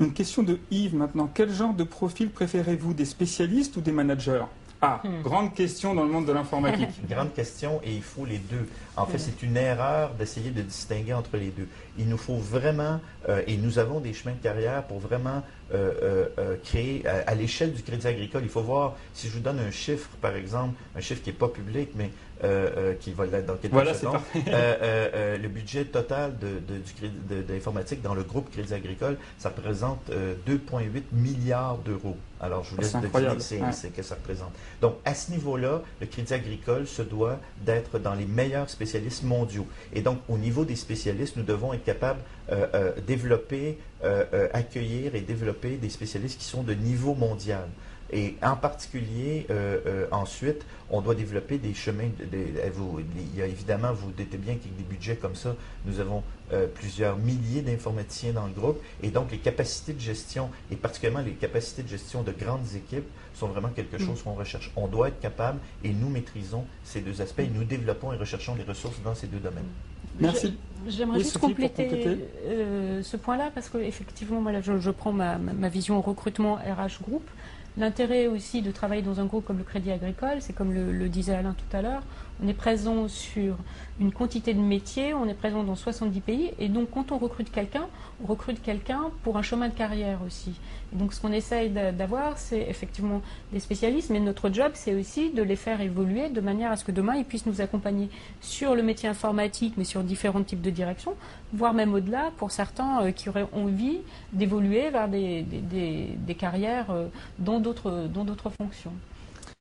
Une question de Yves maintenant. Quel genre de profil préférez-vous, des spécialistes ou des managers? Ah, grande question dans le monde de l'informatique. Grande question et il faut les deux. En fait, c'est une erreur d'essayer de distinguer entre les deux. Il nous faut vraiment, et nous avons des chemins de carrière pour vraiment créer, à l'échelle du Crédit Agricole, il faut voir, si je vous donne un chiffre, par exemple, un chiffre qui n'est pas public, mais qui va l'être dans quelques secondes, le budget total de l'informatique dans le groupe Crédit Agricole, ça représente 2,8 milliards d'euros. Alors, je vous laisse deviner ce que ça représente. Donc, à ce niveau-là, le Crédit Agricole se doit d'être dans les meilleurs spécialistes mondiaux. Et donc, au niveau des spécialistes, nous devons être capables développer, accueillir et développer des spécialistes qui sont de niveau mondial. Et en particulier, ensuite, on doit développer des chemins. Il y a évidemment, vous doutez bien qu'avec des budgets comme ça, nous avons plusieurs milliers d'informaticiens dans le groupe. Et donc, les capacités de gestion, et particulièrement les capacités de gestion de grandes équipes, sont vraiment quelque chose qu'on recherche. On doit être capable, et nous maîtrisons ces deux aspects, et nous développons et recherchons les ressources dans ces deux domaines. Merci. J'aimerais juste compléter ce point-là, parce qu'effectivement, voilà, je prends ma vision recrutement RH groupe. L'intérêt aussi de travailler dans un groupe comme le Crédit Agricole, c'est comme le disait Alain tout à l'heure, on est présent sur une quantité de métiers, on est présent dans 70 pays, et donc quand on recrute quelqu'un pour un chemin de carrière aussi. Et donc ce qu'on essaye d'avoir, c'est effectivement des spécialistes, mais notre job, c'est aussi de les faire évoluer de manière à ce que demain, ils puissent nous accompagner sur le métier informatique, mais sur différents types de directions, voire même au-delà, pour certains qui auraient envie d'évoluer vers des carrières dans d'autres fonctions.